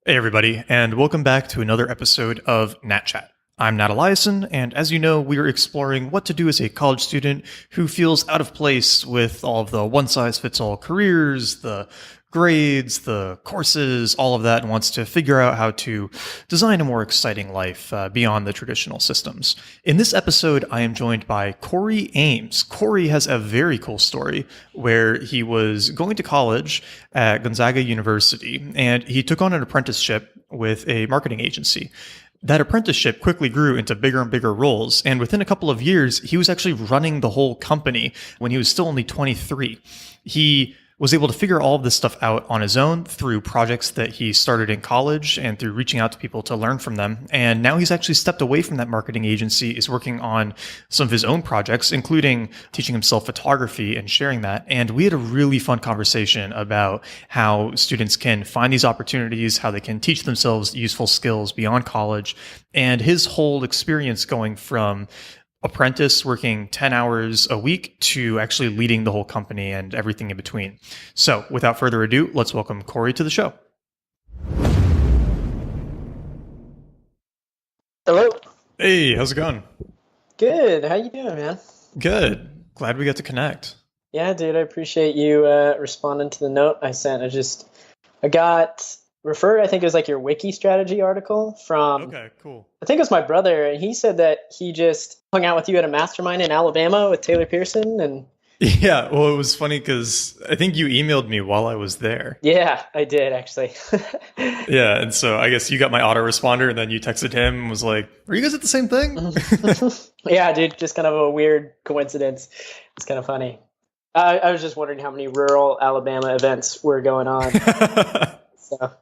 Hey, everybody, and welcome back to another episode of Nat Chat. I'm Nat Eliason, and as you know, we are exploring what to do as a college student who feels out of place with all of the one-size-fits-all careers, the grades, the courses, all of that, and wants to figure out how to design a more exciting life beyond the traditional systems. In this episode, I am joined by Cory Ames. Cory has a very cool story where he was going to college at Gonzaga University, and he took on an apprenticeship with a marketing agency. That apprenticeship quickly grew into bigger and bigger roles, and within a couple of years, he was actually running the whole company when he was still only 23. He was able to figure all of this stuff out on his own through projects that he started in college and through reaching out to people to learn from them. And now he's actually stepped away from that marketing agency, is working on some of his own projects, including teaching himself photography and sharing that. And we had a really fun conversation about how students can find these opportunities, how they can teach themselves useful skills beyond college, and his whole experience going from apprentice working 10 hours a week to actually leading the whole company and everything in between. So without further ado, let's welcome Cory to the show. Hello. Hey, how's it going? Good. How you doing, man? Good. Glad we got to connect. Yeah, dude, I appreciate you responding to the note I sent. I got referred, I think it was like your wiki strategy article from, Okay, cool. I think it was my brother, and he said that he just hung out with you at a mastermind in Alabama with Taylor Pearson, and Yeah, well, it was funny because I think you emailed me while I was there. yeah, I did actually. Yeah, and so I guess you got my autoresponder and then you texted him and was like, are you guys at the same thing? Yeah, dude, just kind of a weird coincidence. It's kind of funny. I was just wondering how many rural Alabama events were going on. So.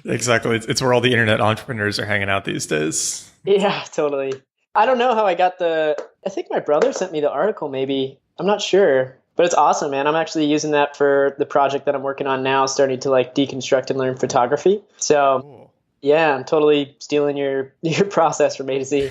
Exactly. It's where all the internet entrepreneurs are hanging out these days. Yeah, totally. I don't know how I got I think my brother sent me the article, maybe. I'm not sure. But it's awesome, man. I'm actually using that for the project that I'm working on now, starting to like deconstruct and learn photography. So Cool. yeah, I'm totally stealing your process from A to Z.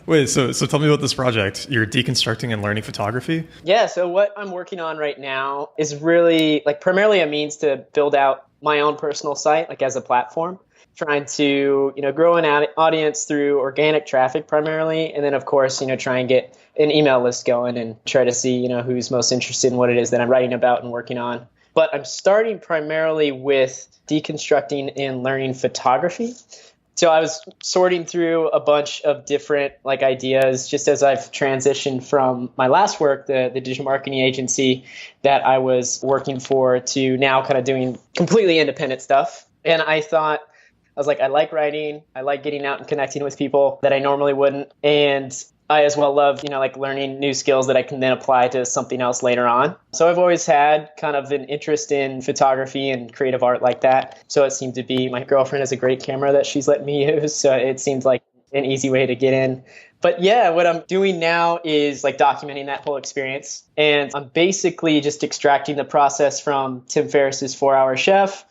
Wait, so tell me about this project. You're deconstructing and learning photography? Yeah, so what I'm working on right now is really like primarily a means to build out my own personal site, like as a platform, trying to, grow an audience through organic traffic primarily. And then of course, try and get an email list going and try to see, who's most interested in what it is that I'm writing about and working on. But I'm starting primarily with deconstructing and learning photography. So I was sorting through a bunch of different ideas just as I've transitioned from my last work, the digital marketing agency that I was working for, to now kind of doing completely independent stuff. And I was like, I like writing. I like getting out and connecting with people that I normally wouldn't. And I as well love, learning new skills that I can then apply to something else later on. So I've always had kind of an interest in photography and creative art like that. So it seemed to be, my girlfriend has a great camera that she's let me use. So it seemed like an easy way to get in. But yeah, what I'm doing now is like documenting that whole experience. And I'm basically just extracting the process from Tim Ferriss's 4-Hour Chef,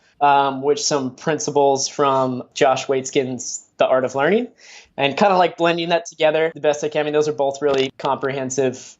which some principles from Josh Waitzkin's The Art of Learning, and kind of like blending that together the best I can. I mean, those are both really comprehensive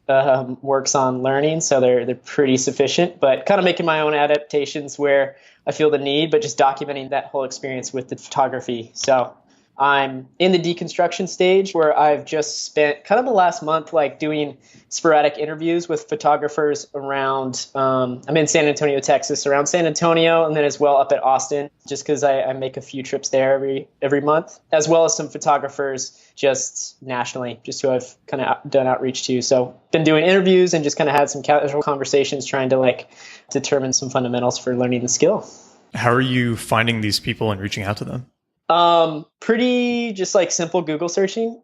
works on learning, so they're pretty sufficient, but kind of making my own adaptations where I feel the need, but just documenting that whole experience with the photography. So I'm in the deconstruction stage where I've just spent kind of the last month doing sporadic interviews with photographers around, I'm in San Antonio, Texas, around San Antonio, and then as well up at Austin, just because I make a few trips there every month, as well as some photographers just nationally, just who I've kind of done outreach to. So been doing interviews and just kind of had some casual conversations trying to determine some fundamentals for learning the skill. How are you finding these people and reaching out to them? Pretty just simple Google searching,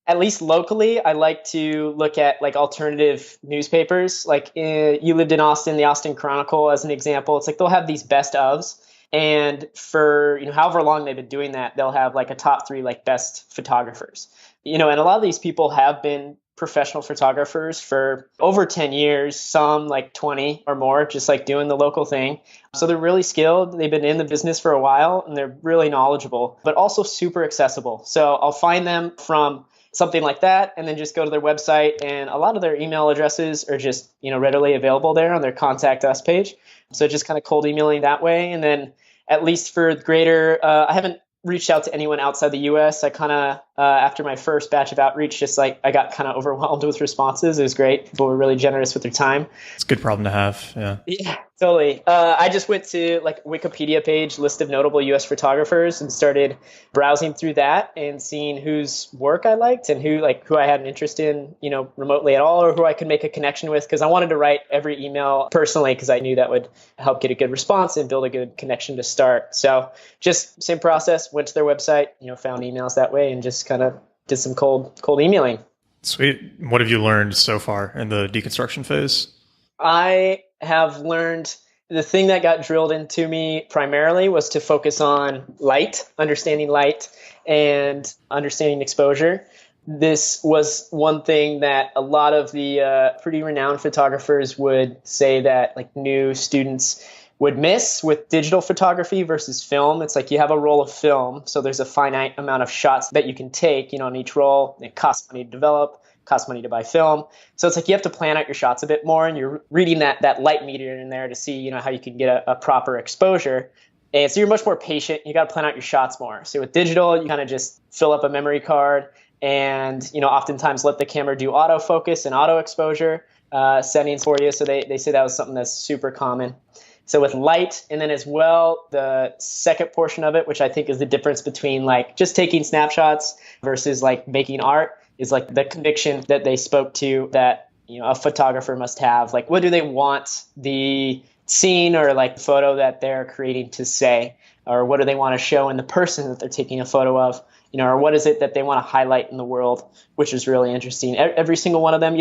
at least locally. I like to look at alternative newspapers. You lived in Austin, the Austin Chronicle as an example. It's they'll have these best ofs, and for, however long they've been doing that, they'll have a top 3 best photographers, and a lot of these people have been professional photographers for over 10 years, some 20 or more, just doing the local thing. So they're really skilled. They've been in the business for a while and they're really knowledgeable, but also super accessible. So I'll find them from something like that and then just go to their website, and a lot of their email addresses are just, readily available there on their contact us page. So just kind of cold emailing that way. And then at least for greater, I haven't reached out to anyone outside the US. I kind of, after my first batch of outreach, just like I got kind of overwhelmed with responses. It was great. People were really generous with their time. It's a good problem to have. Yeah. Yeah, totally. I just went to like Wikipedia page, list of notable US photographers, and started browsing through that and seeing whose work I liked and who I had an interest in, remotely at all, or who I could make a connection with. Because I wanted to write every email personally because I knew that would help get a good response and build a good connection to start. So just same process, went to their website, found emails that way and just kind of did some cold emailing. Sweet. What have you learned so far in the deconstruction phase? I have learned the thing that got drilled into me primarily was to focus on light, understanding light and understanding exposure. This was one thing that a lot of the pretty renowned photographers would say that like new students would miss with digital photography versus film. It's like you have a roll of film, so there's a finite amount of shots that you can take, on each roll. It costs money to develop, costs money to buy film. So it's like you have to plan out your shots a bit more, and you're reading that light meter in there to see, how you can get a proper exposure. And so you're much more patient. You got to plan out your shots more. So with digital, you kind of just fill up a memory card and, oftentimes let the camera do autofocus and auto exposure settings for you. So they say that was something that's super common. So with light, and then as well, the second portion of it, which I think is the difference between like just taking snapshots versus like making art, is like the conviction that they spoke to that, a photographer must have. Like, what do they want the scene or like the photo that they're creating to say? Or what do they want to show in the person that they're taking a photo of? Or what is it that they want to highlight in the world, which is really interesting. Every single one of them,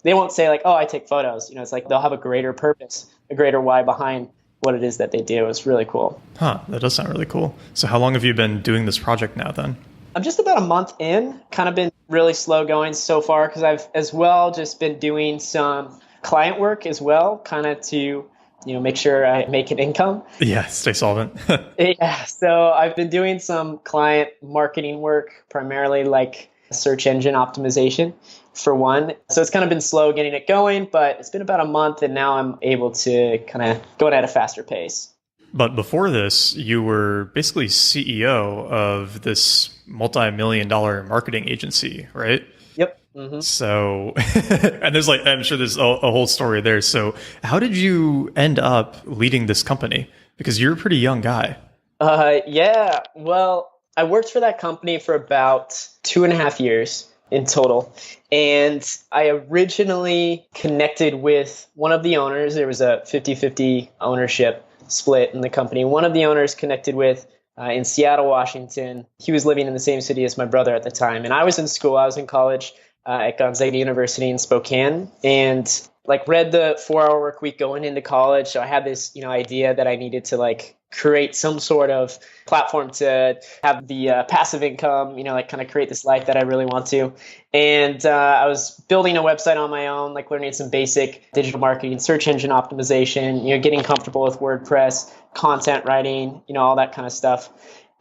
they won't say like, oh, I take photos. It's like they'll have a greater purpose, a greater why behind what it is that they do. It's really cool. Huh, that does sound really cool. So how long have you been doing this project now then? I'm just about a month in, kind of been really slow going so far because I've as well just been doing some client work as well, kind of to, make sure I make an income. Yeah, stay solvent. Yeah, so I've been doing some client marketing work, primarily like search engine optimization for one. So it's kind of been slow getting it going, but it's been about a month and now I'm able to kind of go at a faster pace. But before this, you were basically CEO of this multi-million-dollar marketing agency, right? Yep. Mm-hmm. So, and I'm sure there's a whole story there. So how did you end up leading this company? Because you're a pretty young guy. Yeah. Well, I worked for that company for about 2.5 years in total. And I originally connected with one of the owners. There was a 50-50 ownership split in the company. One of the owners connected with in Seattle, Washington. He was living in the same city as my brother at the time. And I was in school. I was in college at Gonzaga University in Spokane. And read the 4-hour work week going into college. So I had this, idea that I needed to create some sort of platform to have the passive income, kind of create this life that I really want to. And I was building a website on my own, learning some basic digital marketing, search engine optimization, getting comfortable with WordPress, content writing, all that kind of stuff.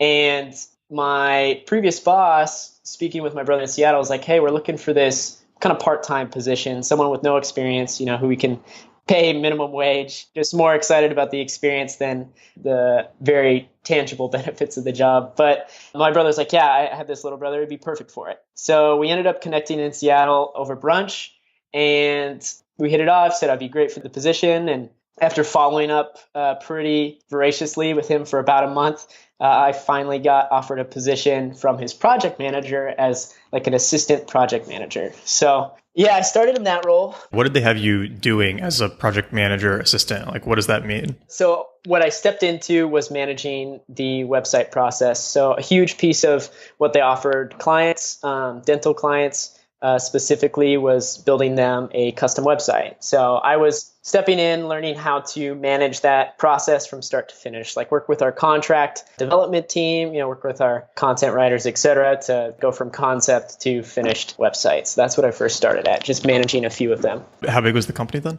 And my previous boss, speaking with my brother in Seattle, was like, hey, we're looking for this kind of part-time position, someone with no experience, who we can pay minimum wage. Just more excited about the experience than the very tangible benefits of the job. But my brother's like, yeah, I have this little brother, it'd be perfect for it. So we ended up connecting in Seattle over brunch and we hit it off, said I'd be great for the position. And after following up pretty voraciously with him for about a month, I finally got offered a position from his project manager as an assistant project manager. So yeah, I started in that role. What did they have you doing as a project manager assistant? What does that mean? So what I stepped into was managing the website process. So a huge piece of what they offered clients, dental clients specifically, was building them a custom website. So I was stepping in, learning how to manage that process from start to finish, work with our contract development team, work with our content writers, et cetera, to go from concept to finished websites. That's what I first started at, just managing a few of them. How big was the company then?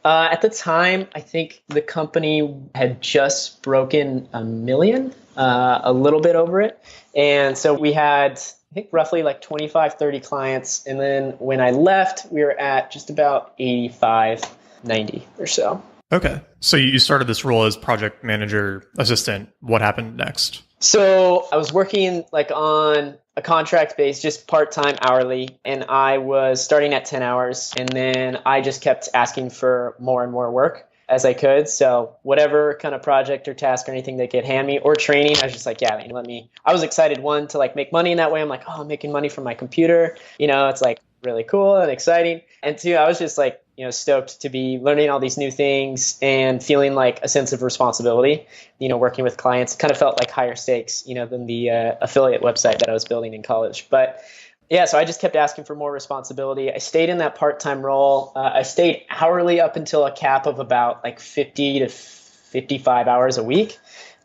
At the time, I think the company had just broken 1 million, a little bit over it. And so we had, I think, roughly 25, 30 clients. And then when I left, we were at just about 85, 90 or so. Okay. So you started this role as project manager assistant. What happened next? So I was working like on a contract base, just part-time hourly, and I was starting at 10 hours. And then I just kept asking for more and more work as I could. So whatever kind of project or task or anything they could hand me or training, I was just like, yeah, let me. I was excited, one, to like make money in that way. I'm like, oh, I'm making money from my computer. It's like really cool and exciting. And two, I was just like, stoked to be learning all these new things and feeling like a sense of responsibility, working with clients. Kind of felt like higher stakes, than the affiliate website that I was building in college. But yeah, so I just kept asking for more responsibility. I stayed in that part-time role. I stayed hourly up until a cap of about like 50 to 55 hours a week.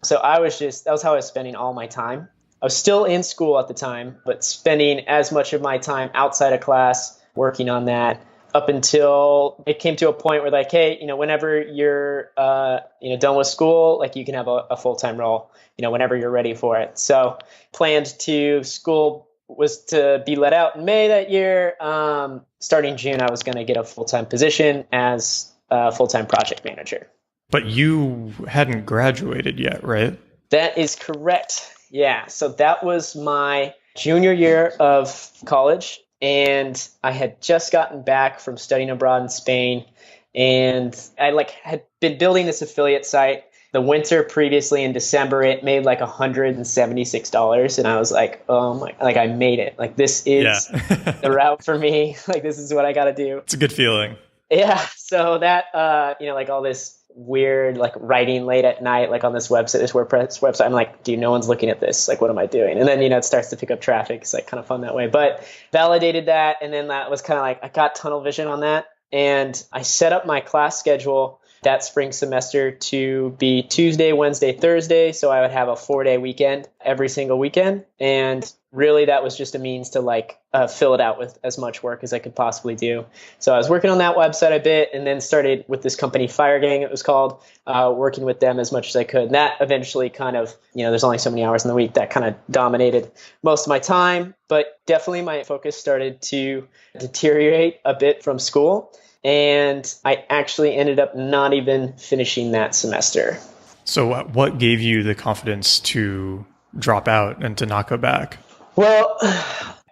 So that was how I was spending all my time. I was still in school at the time, but spending as much of my time outside of class working on that up until it came to a point where like, hey, whenever you're, done with school, like you can have a full-time role, whenever you're ready for it. So school was to be let out in May that year. Starting June, I was going to get a full-time position as a full-time project manager. But you hadn't graduated yet, right? That is correct. Yeah. So that was my junior year of college. And I had just gotten back from studying abroad in Spain. And I had been building this affiliate site. The winter previously in December, it made like $176. And I was like, oh my, like I made it. Like this is the route for me. Like this is what I got to do. It's a good feeling. Yeah. So that, like all this weird, like writing late at night, like on this WordPress website, I'm like, dude, no one's looking at this. Like, what am I doing? And then, it starts to pick up traffic. It's like kind of fun that way, but validated that. And then that was kind of like, I got tunnel vision on that. And I set up my class schedule that spring semester to be Tuesday, Wednesday, Thursday. So I would have a 4-day weekend every single weekend. And really that was just a means to fill it out with as much work as I could possibly do. So I was working on that website a bit and then started with this company, Fire Gang, it was called, working with them as much as I could. And that eventually kind of, there's only so many hours in the week, that kind of dominated most of my time. But definitely my focus started to deteriorate a bit from school. And I actually ended up not even finishing that semester. So what gave you the confidence to drop out and to not go back? Well,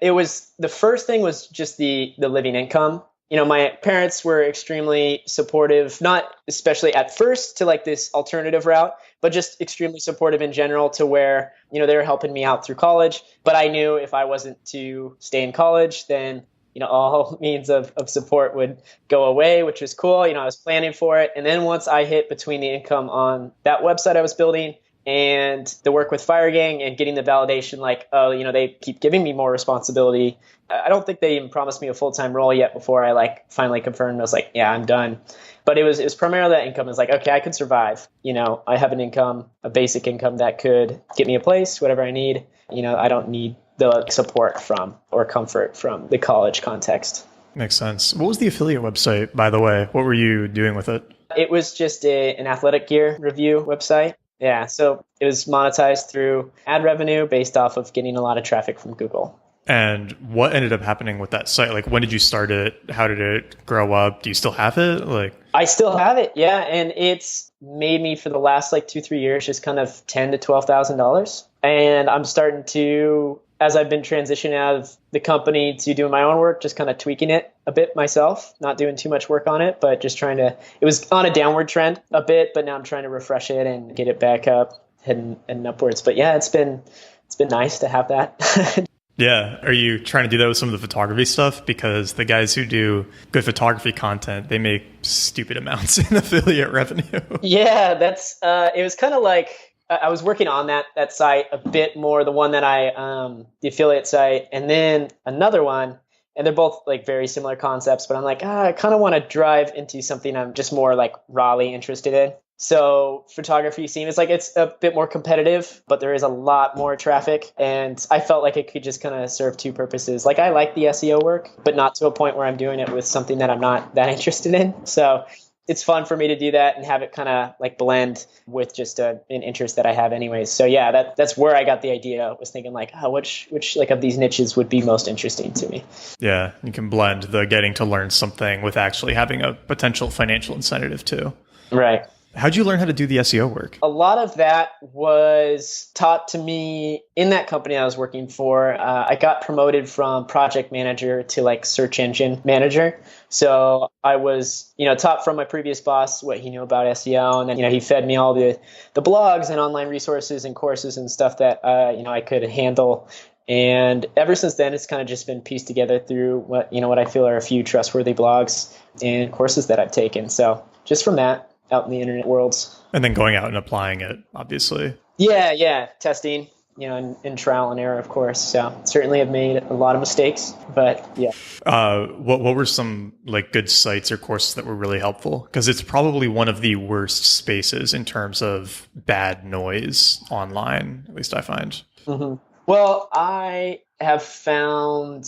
the first thing was just the living income. My parents were extremely supportive, not especially at first to like this alternative route, but just extremely supportive in general to where, they were helping me out through college. But I knew if I wasn't to stay in college, then all means of support would go away, which is cool. I was planning for it. And then once I hit between the income on that website I was building and the work with Fire Gang and getting the validation, like, oh, they keep giving me more responsibility. I don't think they even promised me a full-time role yet before I finally confirmed. I was like, yeah, I'm done. But it was primarily that income. It's like, okay, I could survive. I have an income, a basic income that could get me a place, whatever I need. I don't need the support from or comfort from the college context. Makes sense. What was the affiliate website, by the way? What were you doing with it? It was just an athletic gear review website. Yeah, so it was monetized through ad revenue based off of getting a lot of traffic from Google. And what ended up happening with that site? Like, when did you start it? How did it grow up? Do you still have it? I still have it, yeah. And it's made me for the last 2-3 years just kind of $10,000 to $12,000. And I'm starting to, as I've been transitioning out of the company to doing my own work, just kind of tweaking it a bit myself, not doing too much work on it, but just trying to, it was on a downward trend a bit, but now I'm trying to refresh it and get it back up, heading upwards. But yeah, it's been nice to have that. Yeah. Are you trying to do that with some of the photography stuff? Because the guys who do good photography content, they make stupid amounts in affiliate revenue. Yeah, that's, it was kind of like, I was working on that site a bit more, the one that the affiliate site, and then another one, and they're both very similar concepts, but I'm like, I kind of want to drive into something I'm just more rawly interested in. So photography seems it's a bit more competitive, but there is a lot more traffic. And I felt like it could just kind of serve two purposes. I like the SEO work, but not to a point where I'm doing it with something that I'm not that interested in. So it's fun for me to do that and have it kind of blend with just an interest that I have anyways. So yeah, that's where I got the idea. I was thinking which of these niches would be most interesting to me. Yeah, you can blend the getting to learn something with actually having a potential financial incentive too. Right. How'd you learn how to do the SEO work? A lot of that was taught to me in that company I was working for. I got promoted from project manager to like search engine manager. So I was, taught from my previous boss what he knew about SEO, and then, he fed me all the blogs and online resources and courses and stuff that, I could handle. And ever since then, it's kind of just been pieced together through what I feel are a few trustworthy blogs and courses that I've taken. So just from that, out in the internet worlds. And then going out and applying it, obviously. Yeah. Testing, and trial and error, of course. So certainly have made a lot of mistakes, but yeah. What were some like good sites or courses that were really helpful? Because it's probably one of the worst spaces in terms of bad noise online, at least I find. Mm-hmm. Well, I have found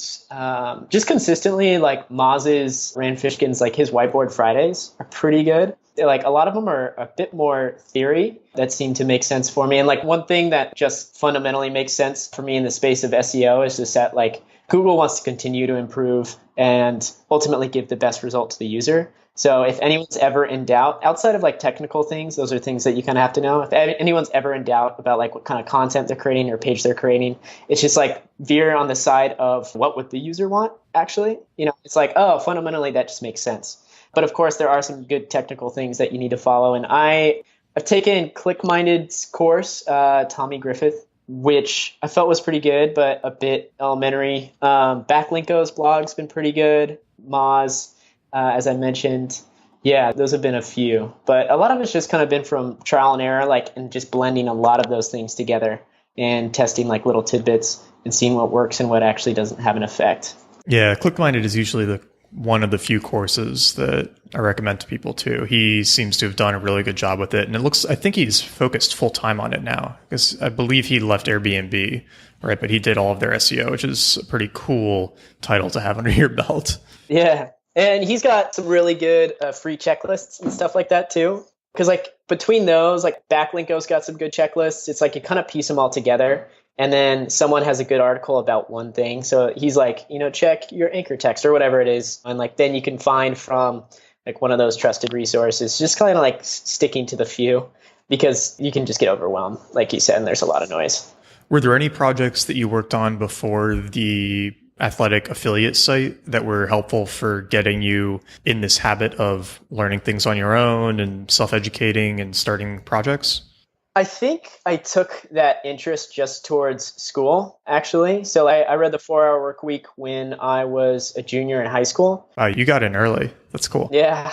just consistently like Moz's, Rand Fishkin's, like his Whiteboard Fridays are pretty good. Like a lot of them are a bit more theory that seem to make sense for me. And like one thing that just fundamentally makes sense for me in the space of SEO is just that like Google wants to continue to improve and ultimately give the best result to the user. So if anyone's ever in doubt, outside of like technical things, those are things that you kind of have to know. If anyone's ever in doubt about like what kind of content they're creating or page they're creating, it's just like veer on the side of what would the user want, actually. It's like, oh, fundamentally, that just makes sense. But of course, there are some good technical things that you need to follow. And I've taken ClickMinded's course, Tommy Griffith, which I felt was pretty good, but a bit elementary. Backlinko's blog's been pretty good. Moz, as I mentioned. Yeah, those have been a few. But a lot of it's just kind of been from trial and error, and just blending a lot of those things together and testing like little tidbits and seeing what works and what actually doesn't have an effect. Yeah, ClickMinded is usually one of the few courses that I recommend to people too. He seems to have done a really good job with it. And I think he's focused full time on it now, because I believe he left Airbnb, right? But he did all of their SEO, which is a pretty cool title to have under your belt. Yeah. And he's got some really good free checklists and stuff like that too. Because like between those, like Backlinko's got some good checklists. It's like you kind of piece them all together. And then someone has a good article about one thing. So he's like, check your anchor text or whatever it is. And like, then you can find from like one of those trusted resources, just kind of like sticking to the few, because you can just get overwhelmed. Like you said, and there's a lot of noise. Were there any projects that you worked on before the athletic affiliate site that were helpful for getting you in this habit of learning things on your own and self-educating and starting projects? I think I took that interest just towards school, actually. So I read the 4-Hour Workweek when I was a junior in high school. Wow, you got in early. That's cool. Yeah.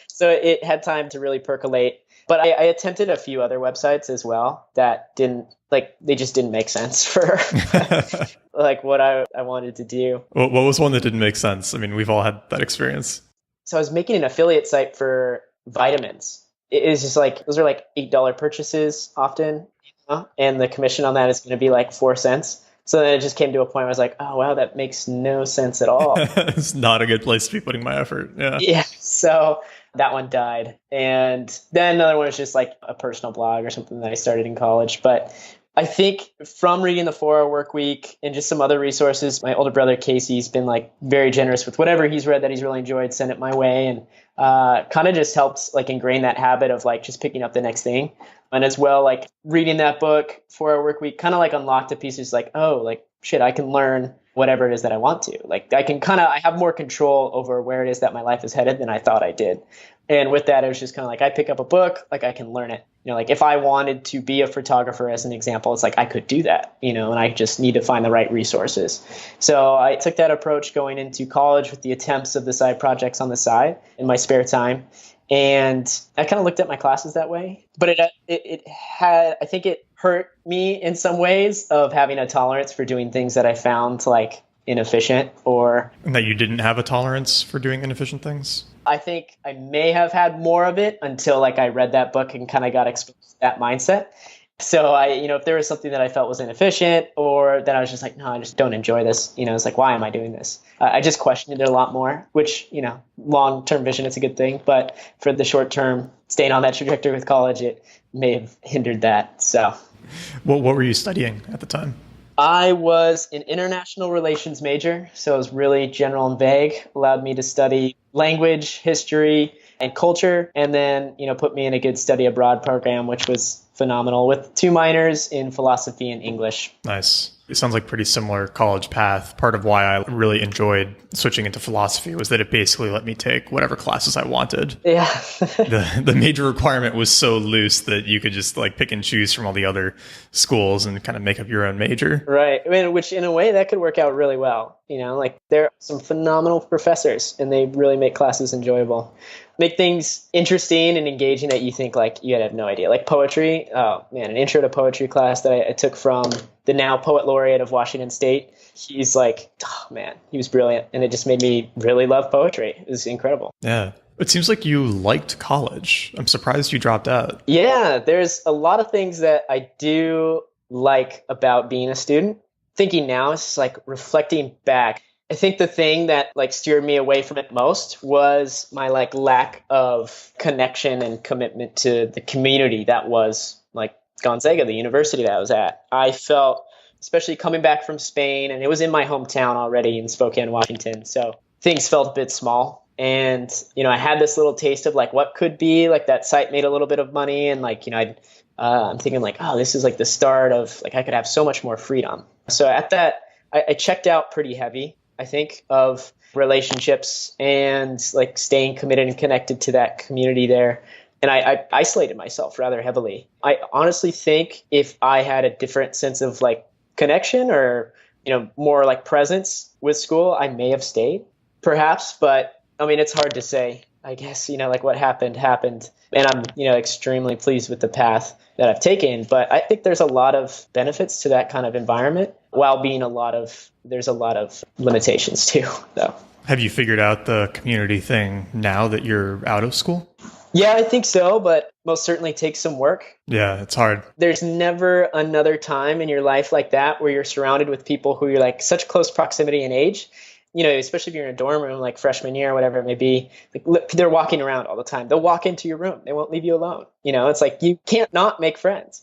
So it had time to really percolate. But I attempted a few other websites as well that they just didn't make sense for like what I wanted to do. What was one that didn't make sense? I mean, we've all had that experience. So I was making an affiliate site for vitamins. It is just like, those are like $8 purchases often, and the commission on that is going to be like 4 cents. So then it just came to a point where I was like, oh, wow, that makes no sense at all. It's not a good place to be putting my effort. Yeah. Yeah. So that one died. And then another one was just like a personal blog or something that I started in college. But I think from reading the 4-Hour Workweek and just some other resources, my older brother Casey's been like very generous with whatever he's read that he's really enjoyed, send it my way, and kind of just helped like ingrain that habit of like just picking up the next thing. And as well, like reading that book, 4-Hour Workweek, kind of like unlocked a piece. It's like, oh, like shit, I can learn whatever it is that I want to. Like I have more control over where it is that my life is headed than I thought I did. And with that, it was just kind of like, I pick up a book, like I can learn it. Like if I wanted to be a photographer, as an example, it's like I could do that, and I just need to find the right resources. So I took that approach going into college with the attempts of the side projects on the side in my spare time. And I kind of looked at my classes that way, but I think it hurt me in some ways of having a tolerance for doing things that I found like inefficient And that you didn't have a tolerance for doing inefficient things? I think I may have had more of it until like I read that book and kind of got exposed to that mindset. So if there was something that I felt was inefficient, or that I was just like, no, I just don't enjoy this, it's like, why am I doing this? I just questioned it a lot more, which, long-term vision, it's a good thing. But for the short term, staying on that trajectory with college, it may have hindered that. So what were you studying at the time? I was an international relations major, so it was really general and vague, allowed me to study language, history, and culture, and then, put me in a good study abroad program, which was phenomenal, with 2 minors in philosophy and English. Nice. It sounds like pretty similar college path. Part of why I really enjoyed switching into philosophy was that it basically let me take whatever classes I wanted. Yeah. The major requirement was so loose that you could just like pick and choose from all the other schools and kind of make up your own major. Right. I mean, which in a way that could work out really well. Like there are some phenomenal professors and they really make classes enjoyable. Make things interesting and engaging that you think like you have no idea. Like poetry. Oh man, an intro to poetry class that I took from the now poet laureate of Washington State. He's like, oh man, he was brilliant. And it just made me really love poetry. It was incredible. Yeah. It seems like you liked college. I'm surprised you dropped out. Yeah, there's a lot of things that I do like about being a student. Thinking now, it's just like reflecting back. I think the thing that like steered me away from it most was my like lack of connection and commitment to the community that was like Gonzaga, the university that I was at. I felt, especially coming back from Spain, and it was in my hometown already in Spokane, Washington. So things felt a bit small. And, I had this little taste of like what could be, like that site made a little bit of money. And like, I'm thinking like, oh, this is like the start of like, I could have so much more freedom. So at that, I checked out pretty heavy, I think, of relationships and like staying committed and connected to that community there. And I isolated myself rather heavily. I honestly think if I had a different sense of like connection or, more like presence with school, I may have stayed perhaps. But I mean, it's hard to say. I guess, like what happened. And I'm, extremely pleased with the path that I've taken. But I think there's a lot of benefits to that kind of environment while being there's a lot of limitations too, though. Have you figured out the community thing now that you're out of school? Yeah, I think so, but most certainly takes some work. Yeah, it's hard. There's never another time in your life like that where you're surrounded with people who you're like such close proximity in age. Especially if you're in a dorm room, like freshman year or whatever it may be, like they're walking around all the time. They'll walk into your room. They won't leave you alone. It's like you can't not make friends,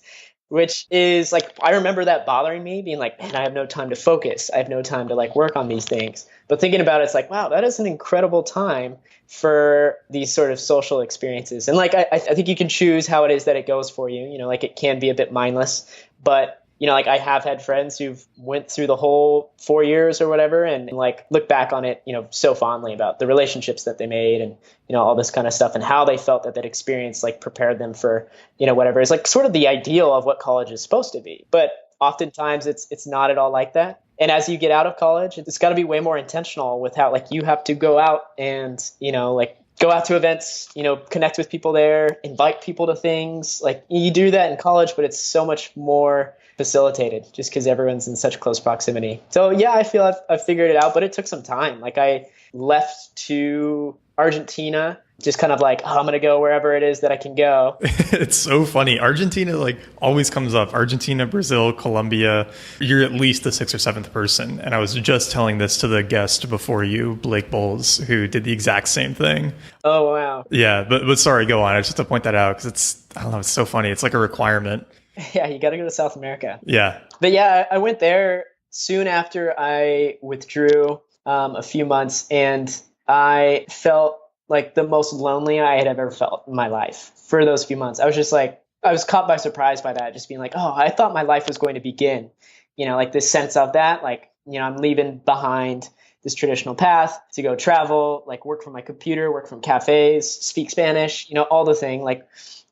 which is like, I remember that bothering me, being like, man, I have no time to focus. I have no time to like work on these things. But thinking about it, it's like, wow, that is an incredible time for these sort of social experiences. And like, I think you can choose how it is that it goes for you. Like it can be a bit mindless, but like I have had friends who've went through the whole 4 years or whatever and like look back on it, so fondly about the relationships that they made and, all this kind of stuff and how they felt that experience like prepared them for, whatever is like sort of the ideal of what college is supposed to be. But oftentimes it's not at all like that. And as you get out of college, it's got to be way more intentional with how like you have to go out and, like go out to events, connect with people there, invite people to things. Like you do that in college, but it's so much more facilitated just because everyone's in such close proximity. So yeah, I feel I've figured it out, but it took some time. Like I left to Argentina, just kind of like, oh, I'm going to go wherever it is that I can go. It's so funny. Argentina like always comes up. Argentina, Brazil, Colombia. You're at least the 6th or 7th person. And I was just telling this to the guest before you, Blake Bowles, who did the exact same thing. Oh, wow. Yeah, but sorry, go on. I just have to point that out because I don't know, it's so funny. It's like a requirement. Yeah, you got to go to South America. Yeah. But yeah, I went there soon after I withdrew a few months, and I felt like the most lonely I had ever felt in my life for those few months. I was just like, I was caught by surprise by that, just being like, oh, I thought my life was going to begin. Like this sense of that, like, I'm leaving behind this traditional path to go travel, like work from my computer, work from cafes, speak Spanish, all the thing, like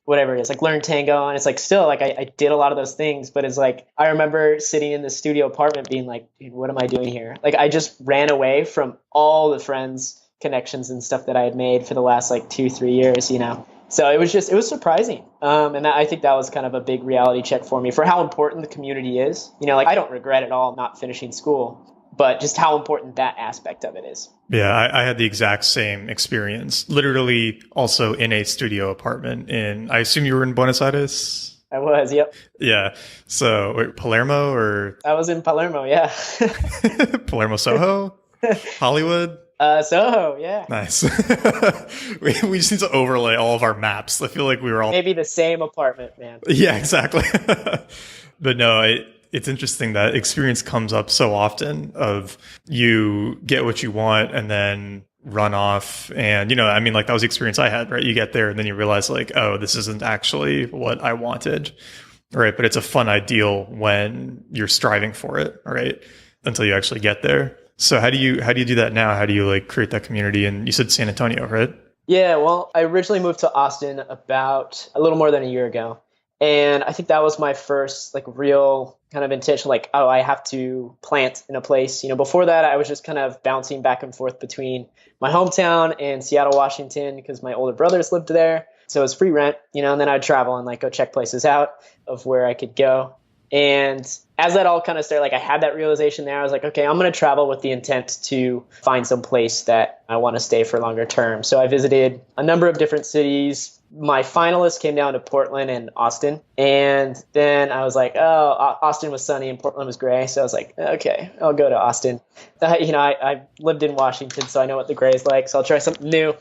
whatever it is, like learn tango. And it's like, still like I did a lot of those things, but it's like, I remember sitting in the studio apartment being like, dude, what am I doing here? Like I just ran away from all the friends, connections and stuff that I had made for the last like 2-3 years, So it was surprising. And I think that was kind of a big reality check for me for how important the community is. Like I don't regret at all not finishing school, but just how important that aspect of it is. Yeah, I had the exact same experience, literally also in a studio apartment I assume you were in Buenos Aires? I was, yep. Yeah. So wait, Palermo or? I was in Palermo, yeah. Palermo, Soho? Hollywood? Soho, yeah. Nice. we just need to overlay all of our maps. I feel like we were all... Maybe the same apartment, man. Yeah, exactly. But no, it's interesting that experience comes up so often of you get what you want and then run off. And, I mean, like that was the experience I had, right? You get there and then you realize like, oh, this isn't actually what I wanted. Right. But it's a fun ideal when you're striving for it. Right. Until you actually get there. So how do you do that now? How do you like create that community? And you said San Antonio, right? Yeah, well, I originally moved to Austin about a little more than a year ago. And I think that was my first like real kind of intention, like, oh, I have to plant in a place. Before that, I was just kind of bouncing back and forth between my hometown and Seattle, Washington, because my older brothers lived there. So it was free rent, and then I'd travel and like go check places out of where I could go. And as that all kind of started, like I had that realization there, I was like, okay, I'm going to travel with the intent to find some place that I want to stay for longer term. So I visited a number of different cities. My finalists came down to Portland and Austin. And then I was like, oh, Austin was sunny and Portland was gray. So I was like, okay, I'll go to Austin. I lived in Washington, so I know what the gray is like. So I'll try something new.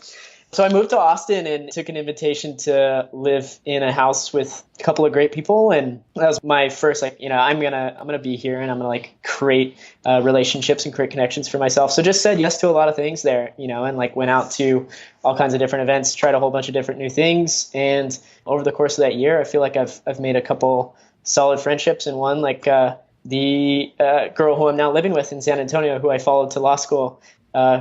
So I moved to Austin and took an invitation to live in a house with a couple of great people. And that was my first, like, I'm going to be here and I'm going to like create relationships and create connections for myself. So just said yes to a lot of things there, and like went out to all kinds of different events, tried a whole bunch of different new things. And over the course of that year, I feel like I've made a couple solid friendships, and one like the girl who I'm now living with in San Antonio, who I followed to law school.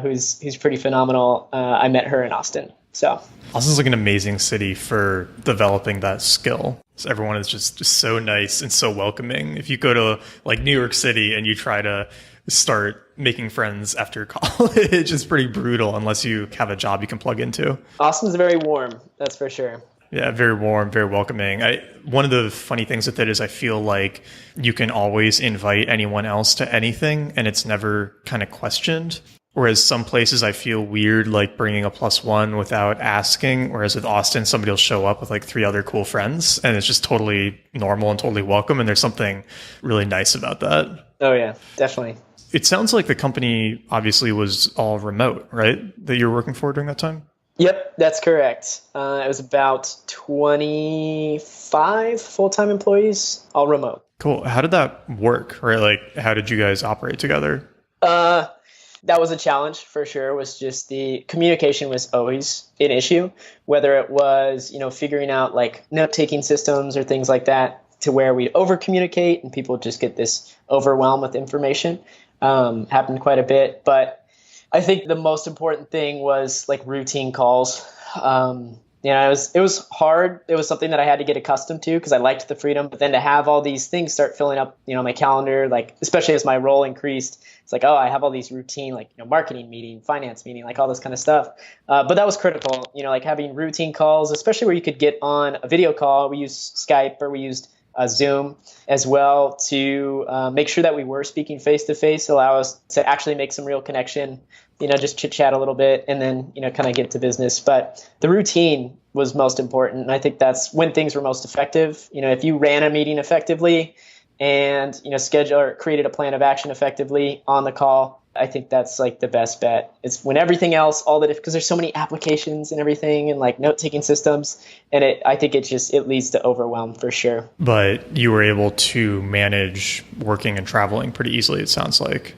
Who's pretty phenomenal. I met her in Austin. So Austin's like an amazing city for developing that skill. So everyone is just so nice and so welcoming. If you go to like New York City and you try to start making friends after college, it's pretty brutal unless you have a job you can plug into. Austin's very warm, that's for sure. Yeah, very warm, very welcoming. One of the funny things with it is I feel like you can always invite anyone else to anything and it's never kind of questioned. Whereas some places I feel weird, like bringing a +1 without asking. Whereas with Austin, somebody will show up with like 3 other cool friends and it's just totally normal and totally welcome. And there's something really nice about that. Oh yeah, definitely. It sounds like the company obviously was all remote, right? That you were working for during that time? Yep, that's correct. It was about 25 full-time employees, all remote. Cool. How did that work? Right? Like, how did you guys operate together? That was a challenge for sure. Was just the communication was always an issue, whether it was, figuring out like note-taking systems or things like that to where we over communicate and people just get this overwhelm with information. Happened quite a bit, but I think the most important thing was like routine calls. It was hard. It was something that I had to get accustomed to because I liked the freedom, but then to have all these things start filling up, my calendar, like especially as my role increased, it's like, oh, I have all these routine, like, marketing meeting, finance meeting, like all this kind of stuff. But that was critical, like having routine calls, especially where you could get on a video call. We used Skype or we used Zoom as well to make sure that we were speaking face to face, allow us to actually make some real connection, just chit chat a little bit and then, kind of get to business. But the routine was most important. And I think that's when things were most effective. If you ran a meeting effectively and, schedule or created a plan of action effectively on the call, I think that's like the best bet. It's when everything else, because there's so many applications and everything and like note-taking systems. And I think it leads to overwhelm for sure. But you were able to manage working and traveling pretty easily, it sounds like.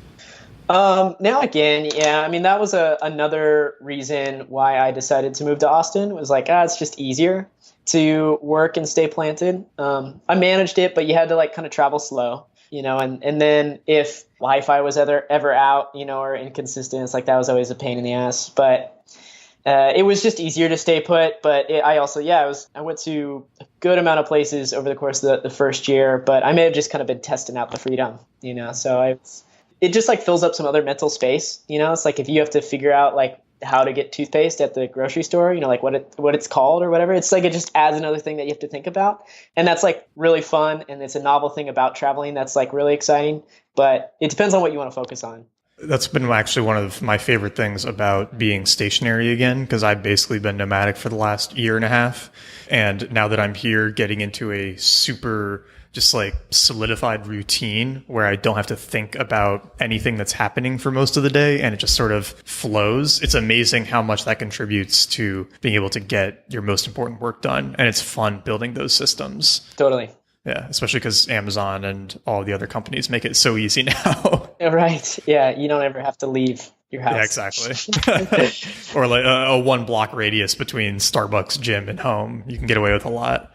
Now again, yeah, I mean, that was another reason why I decided to move to Austin. It was like, it's just easier to work and stay planted. I managed it, but you had to like kind of travel slow, and then if Wi-Fi was ever out, or inconsistent, it's like that was always a pain in the ass. But it was just easier to stay put. But I went to a good amount of places over the course of the first year, but I may have just kind of been testing out the freedom, so it just like fills up some other mental space. It's like if you have to figure out like how to get toothpaste at the grocery store, like what it's called or whatever. It's like it just adds another thing that you have to think about. And that's like really fun. And it's a novel thing about traveling that's like really exciting. But it depends on what you want to focus on. That's been actually one of my favorite things about being stationary again, because I've basically been nomadic for the last year and a half. And now that I'm here getting into a super just like solidified routine where I don't have to think about anything that's happening for most of the day and it just sort of flows. It's amazing how much that contributes to being able to get your most important work done. And it's fun building those systems. Totally. Yeah, especially because Amazon and all the other companies make it so easy now. Right. Yeah. You don't ever have to leave your Yeah, house. exactly. Or like a 1 block radius between Starbucks, gym, and home. You can get away with a lot.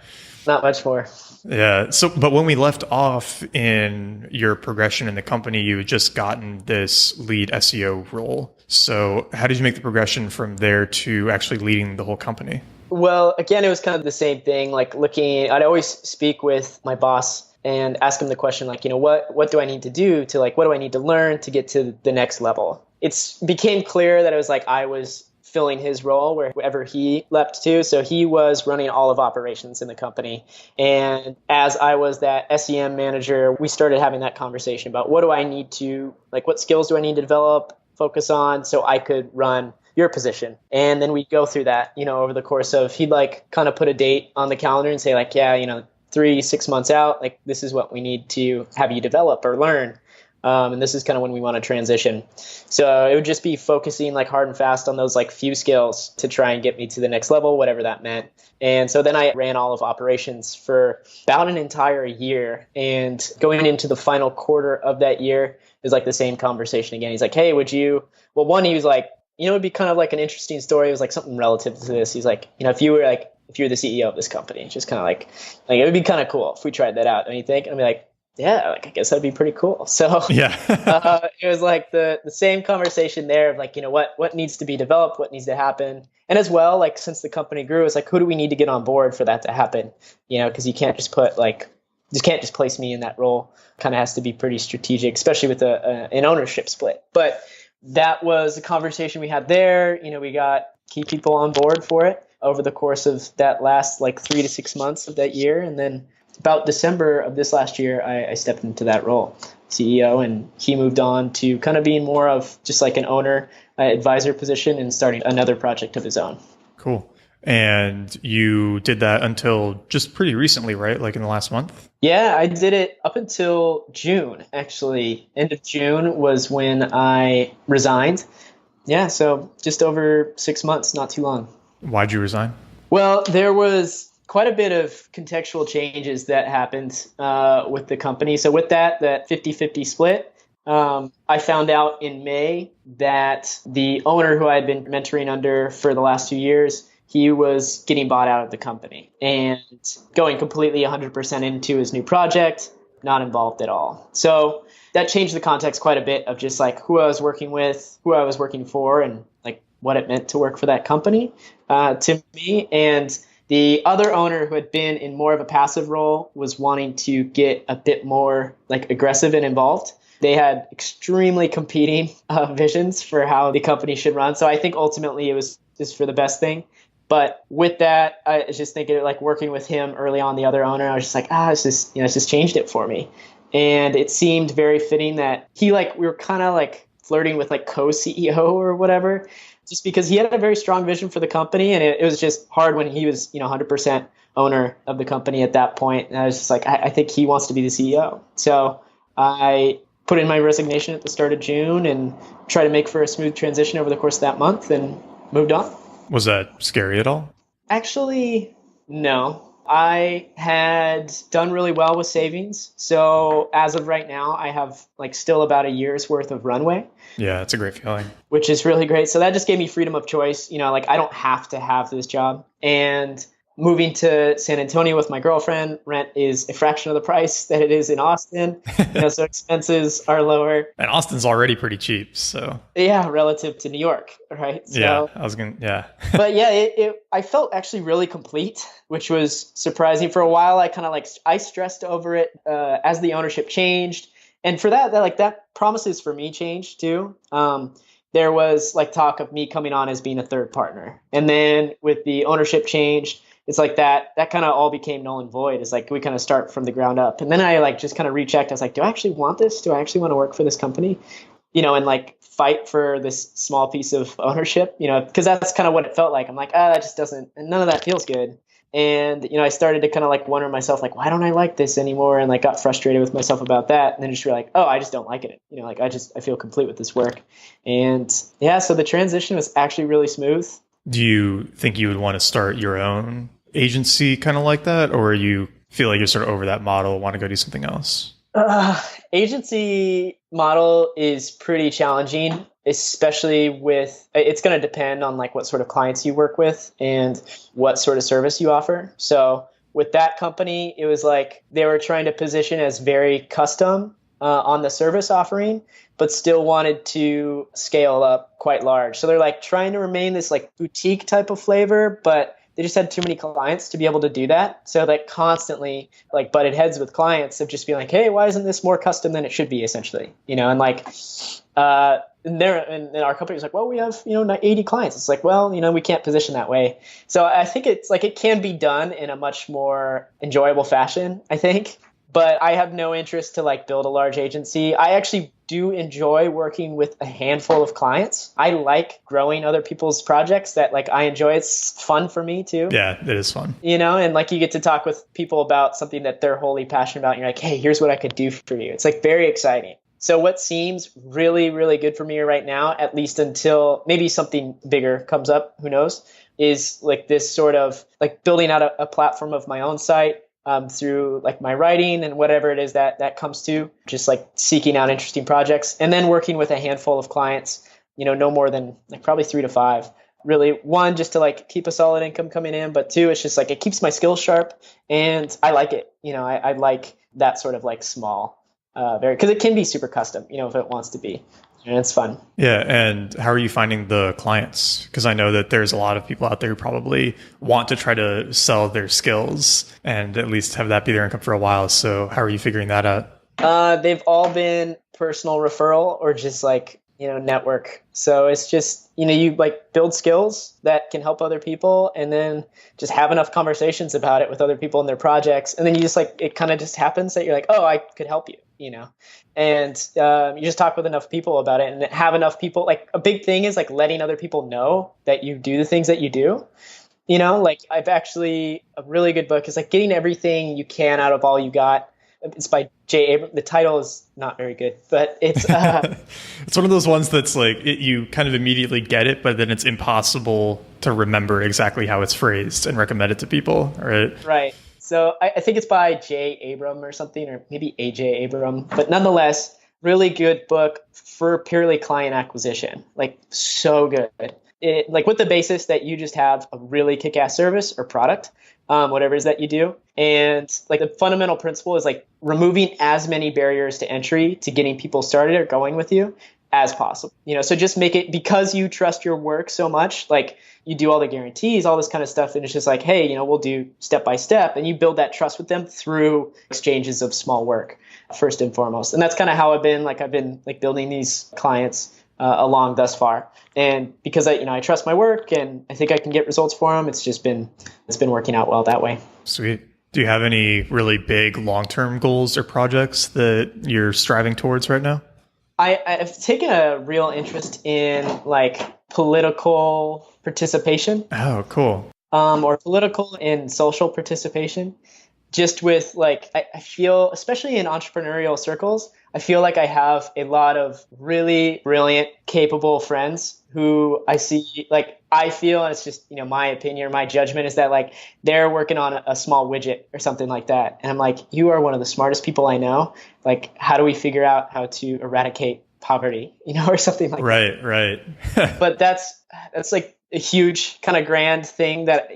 Not much more. Yeah. So, but when we left off in your progression in the company, you had just gotten this lead SEO role. So, how did you make the progression from there to actually leading the whole company? Well, again, it was kind of the same thing. Like I'd always speak with my boss and ask him the question, like, what do I need to do to what do I need to learn to get to the next level? It's became clear that it was like I was filling his role wherever he leapt to. So he was running all of operations in the company. And as I was that SEM manager, we started having that conversation about what do I need to, what skills do I need to develop, focus on so I could run your position. And then we go through that, over the course of, he'd kind of put a date on the calendar and say yeah, 3-6 months out, this is what we need to have you develop or learn. And this is kind of when we want to transition. So it would just be focusing hard and fast on those few skills to try and get me to the next level, whatever that meant. And so then I ran all of operations for about an entire year. And going into the final quarter of that year, it was the same conversation again. He's like, hey, would you, well, one, he was like, it'd be kind of an interesting story. It was something relative to this. He's like, if you were the CEO of this company, just kind of it would be kind of cool if we tried that out. Don't you think? And I'd be like, yeah, I guess that'd be pretty cool. So Yeah. it was the same conversation there of what needs to be developed, what needs to happen. And as well, since the company grew, it's who do we need to get on board for that to happen? Because you can't just put can't just place me in that role. Kind of has to be pretty strategic, especially with an ownership split. But that was a conversation we had there. We got key people on board for it over the course of that last 3 to 6 months of that year. And then about December of this last year, I stepped into that role, CEO, and he moved on to kind of being more of just an owner, advisor position and starting another project of his own. Cool. And you did that until just pretty recently, right? In the last month? Yeah, I did it up until June, actually. End of June was when I resigned. Yeah, so just over 6 months, not too long. Why'd you resign? Well, there was quite a bit of contextual changes that happened with the company. So with that 50-50 split, I found out in May that the owner who I had been mentoring under for the last 2 years, he was getting bought out of the company and going completely 100% into his new project, not involved at all. So that changed the context quite a bit of just who I was working with, who I was working for, and what it meant to work for that company to me. And the other owner, who had been in more of a passive role, was wanting to get a bit more aggressive and involved. They had extremely competing visions for how the company should run. So I think ultimately it was just for the best thing. But with that, I was just thinking working with him early on, the other owner, I was just it's just changed it for me. And it seemed very fitting that we were kind of flirting with co-CEO or whatever, just because he had a very strong vision for the company. And it was just hard when he was, 100% owner of the company at that point. And I was just I think he wants to be the CEO. So I put in my resignation at the start of June and tried to make for a smooth transition over the course of that month and moved on. Was that scary at all? Actually, no. I had done really well with savings. So as of right now, I have still about a year's worth of runway. Yeah, it's a great feeling. Which is really great. So that just gave me freedom of choice. I don't have to have this job. And moving to San Antonio with my girlfriend, rent is a fraction of the price that it is in Austin. So expenses are lower. And Austin's already pretty cheap, so. Yeah, relative to New York, right? So, yeah. But yeah, I felt actually really complete, which was surprising. For a while, I kind of I stressed over it as the ownership changed. And for that promises for me changed too. There was talk of me coming on as being a third partner. And then with the ownership change, it's that kind of all became null and void. It's we kind of start from the ground up. And then I just kind of rechecked. I was do I actually want this? Do I actually want to work for this company? And fight for this small piece of ownership, because that's kind of what it felt like. I'm that just doesn't, and none of that feels good. And, I started to kind of wonder myself, why don't I like this anymore? And got frustrated with myself about that. And then just realized, I just don't like it. I feel complete with this work. And yeah, so the transition was actually really smooth. Do you think you would want to start your own agency kind of like that? Or are you feel like you're sort of over that model, want to go do something else? Agency model is pretty challenging, especially with, it's going to depend on like what sort of clients you work with and what sort of service you offer. So with that company, it was like they were trying to position as very custom on the service offering, but still wanted to scale up quite large. So they're like trying to remain this like boutique type of flavor, but they just had too many clients to be able to do that. So that constantly like butted heads with clients of just being like, hey, why isn't this more custom than it should be, essentially? And like, and our company was like, well, we have, 80 clients. It's like, well, we can't position that way. So I think it's like, it can be done in a much more enjoyable fashion, I think. But I have no interest to like build a large agency. I actually do enjoy working with a handful of clients. I like growing other people's projects that like I enjoy. It's fun for me too. Yeah, it is fun. And like you get to talk with people about something that they're wholly passionate about. And you're like, hey, here's what I could do for you. It's like very exciting. So what seems really, really good for me right now, at least until maybe something bigger comes up, who knows, is like this sort of like building out a platform of my own site. Through like my writing and whatever it is that comes to, just like seeking out interesting projects and then working with a handful of clients, no more than like probably 3 to 5. Really, one, just to like keep a solid income coming in, but two, it's just like it keeps my skills sharp and I like it. I like that sort of like small, because it can be super custom, if it wants to be. And it's fun. Yeah. And how are you finding the clients? Because I know that there's a lot of people out there who probably want to try to sell their skills and at least have that be their income for a while. So how are you figuring that out? They've all been personal referral or just like, network. So it's just, you like build skills that can help other people and then just have enough conversations about it with other people in their projects. And then you just like, it kind of just happens that you're like, oh, I could help you, and you just talk with enough people about it and have enough people. Like a big thing is like letting other people know that you do the things that you do. Like I've actually, a really good book is like Getting Everything You Can Out of All You Got. It's by J. Abrams. The title is not very good, but it's it's one of those ones that's like you kind of immediately get it, but then it's impossible to remember exactly how it's phrased and recommend it to people, right? Right. So I think it's by J. Abram or something, or maybe AJ Abram, but nonetheless, really good book for purely client acquisition. Like so good. Like with the basis that you just have a really kick-ass service or product, whatever it is that you do. And like the fundamental principle is like removing as many barriers to entry to getting people started or going with you as possible. So just make it, because you trust your work so much, like you do all the guarantees, all this kind of stuff. And it's just like, hey, we'll do step by step. And you build that trust with them through exchanges of small work first and foremost. And that's kind of how I've been building these clients along thus far. And because I trust my work and I think I can get results for them, it's been working out well that way. Sweet. Do you have any really big long-term goals or projects that you're striving towards right now? I've taken a real interest in like political participation. Oh, cool. Or political and social participation. Just with like, I feel, especially in entrepreneurial circles, I feel like I have a lot of really brilliant, capable friends who I see, like, I feel, and it's just, my opinion or my judgment is that like they're working on a small widget or something like that. And I'm like, you are one of the smartest people I know. Like, how do we figure out how to eradicate poverty, or something like that. Right. But that's like a huge kind of grand thing that,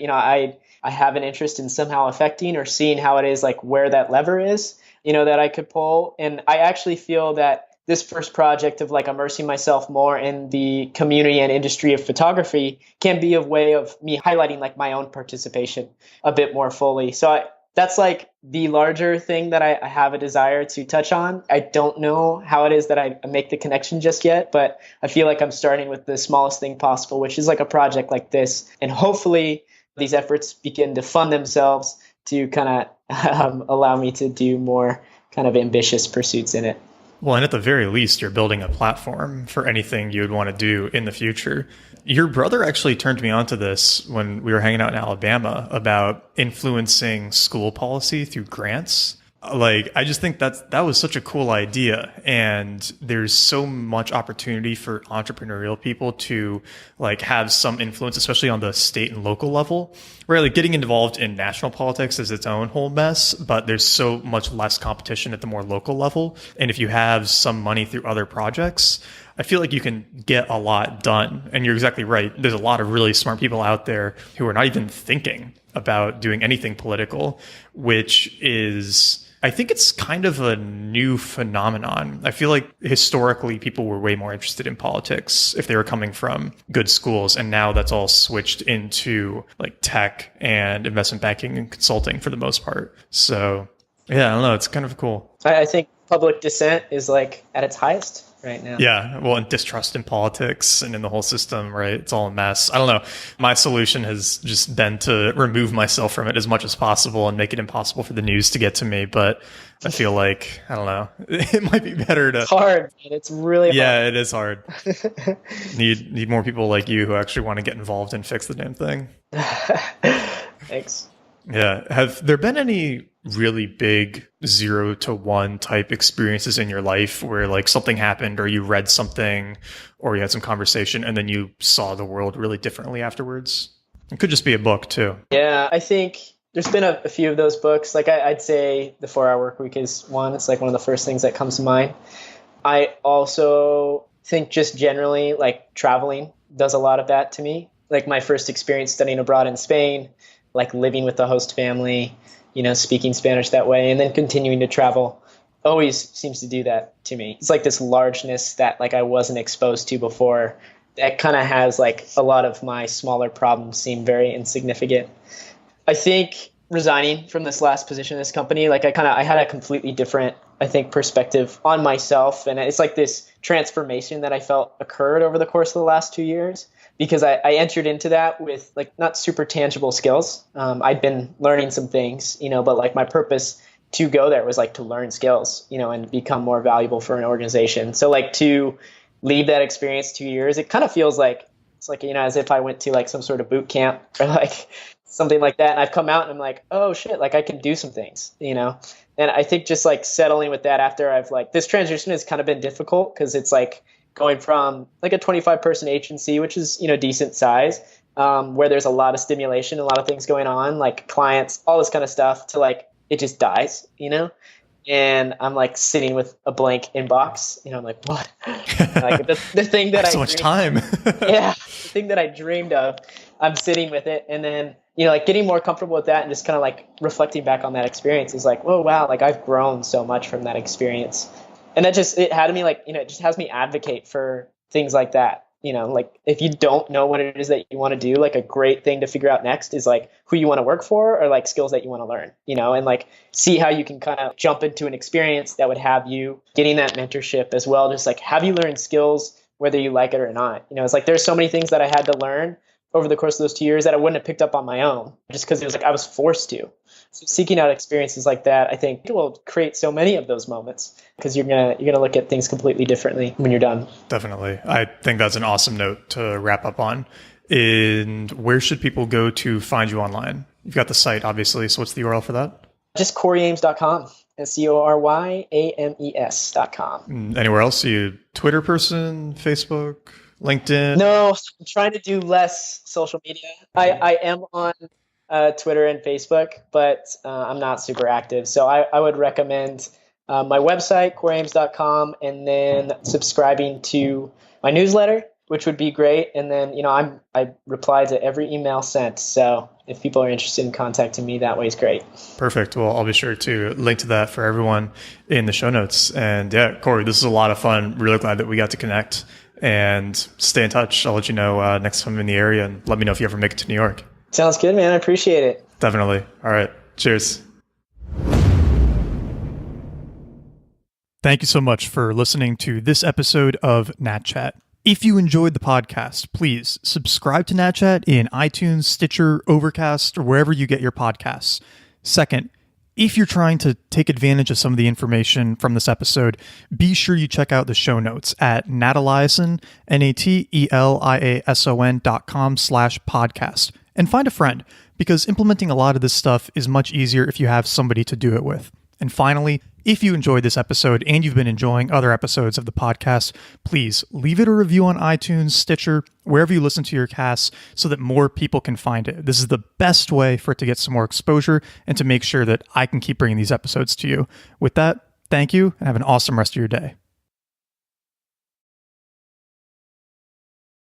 I have an interest in somehow affecting or seeing how it is, like where that lever is, that I could pull. And I actually feel that this first project of like immersing myself more in the community and industry of photography can be a way of me highlighting like my own participation a bit more fully. So that's like the larger thing that I have a desire to touch on. I don't know how it is that I make the connection just yet, but I feel like I'm starting with the smallest thing possible, which is like a project like this. And hopefully these efforts begin to fund themselves to kind of allow me to do more kind of ambitious pursuits in it. Well, and at the very least, you're building a platform for anything you would want to do in the future. Your brother actually turned me on to this when we were hanging out in Alabama about influencing school policy through grants. Like, I just think that was such a cool idea. And there's so much opportunity for entrepreneurial people to like have some influence, especially on the state and local level, where like getting involved in national politics is its own whole mess, but there's so much less competition at the more local level. And if you have some money through other projects, I feel like you can get a lot done. And you're exactly right. There's a lot of really smart people out there who are not even thinking about doing anything political, which is, I think it's kind of a new phenomenon. I feel like historically people were way more interested in politics if they were coming from good schools. And now that's all switched into like tech and investment banking and consulting for the most part. So yeah, I don't know. It's kind of cool. I think public dissent is like at its highest right now. Yeah. Well, and distrust in politics and in the whole system, right? It's all a mess. I don't know. My solution has just been to remove myself from it as much as possible and make it impossible for the news to get to me. But I feel like, I don't know, it might be better to. It's hard. Man. It's really hard. Yeah, it is hard. Need more people like you who actually want to get involved and fix the damn thing. Thanks. Yeah. Have there been any really big 0 to 1 type experiences in your life where like something happened or you read something or you had some conversation and then you saw the world really differently afterwards? It could just be a book too. Yeah, I think there's been a few of those books. Like I'd say The 4-Hour Workweek is one. It's like one of the first things that comes to mind. I also think just generally like traveling does a lot of that to me. Like my first experience studying abroad in Spain, like living with the host family, speaking Spanish that way, and then continuing to travel always seems to do that to me. It's like this largeness that like I wasn't exposed to before that kind of has like a lot of my smaller problems seem very insignificant. I think resigning from this last position in this company, like I had a completely different, I think, perspective on myself. And it's like this transformation that I felt occurred over the course of the last 2 years. Because I entered into that with like not super tangible skills. I'd been learning some things, but like my purpose to go there was like to learn skills, and become more valuable for an organization. So like to leave that experience 2 years, it kind of feels like it's like, as if I went to like some sort of boot camp or like something like that. And I've come out and I'm like, oh shit, like I can do some things, And I think just like settling with that after I've like, this transition has kind of been difficult because it's like, going from like a 25-person agency, which is, decent size, where there's a lot of stimulation, a lot of things going on, like clients, all this kind of stuff, to like, it just dies, And I'm like sitting with a blank inbox, I'm like, what? Like the thing that so much time. Yeah. The thing that I dreamed of, I'm sitting with it. And then, like getting more comfortable with that and just kind of like reflecting back on that experience is like, whoa, wow. Like I've grown so much from that experience. And it had me like, it just has me advocate for things like that. Like if you don't know what it is that you want to do, like a great thing to figure out next is like who you want to work for or like skills that you want to learn, and like see how you can kind of jump into an experience that would have you getting that mentorship as well. Just like have you learn skills, whether you like it or not. It's like there's so many things that I had to learn over the course of those 2 years that I wouldn't have picked up on my own just because it was like I was forced to. So seeking out experiences like that, I think will create so many of those moments because you're gonna look at things completely differently when you're done. Definitely. I think that's an awesome note to wrap up on. And where should people go to find you online? You've got the site, obviously. So what's the URL for that? Just CoryAmes.com. CoryAmes.com. Anywhere else? Are you a Twitter person, Facebook, LinkedIn? No, I'm trying to do less social media. I am on Twitter and Facebook, but I'm not super active. So I would recommend my website, CoryAmes.com, and then subscribing to my newsletter, which would be great. And then, I reply to every email sent. So if people are interested in contacting me, that way is great. Perfect. Well, I'll be sure to link to that for everyone in the show notes. And yeah, Cory, this is a lot of fun. Really glad that we got to connect and stay in touch. I'll let you know next time I'm in the area, and let me know if you ever make it to New York. Sounds good, man. I appreciate it. Definitely. All right. Cheers. Thank you so much for listening to this episode of Nat Chat. If you enjoyed the podcast, please subscribe to Nat Chat in iTunes, Stitcher, Overcast, or wherever you get your podcasts. Second, if you're trying to take advantage of some of the information from this episode, be sure you check out the show notes at nataliason, nateliason.com/podcast, and find a friend, because implementing a lot of this stuff is much easier if you have somebody to do it with. And finally, if you enjoyed this episode and you've been enjoying other episodes of the podcast, please leave it a review on iTunes, Stitcher, wherever you listen to your casts so that more people can find it. This is the best way for it to get some more exposure and to make sure that I can keep bringing these episodes to you. With that, thank you and have an awesome rest of your day.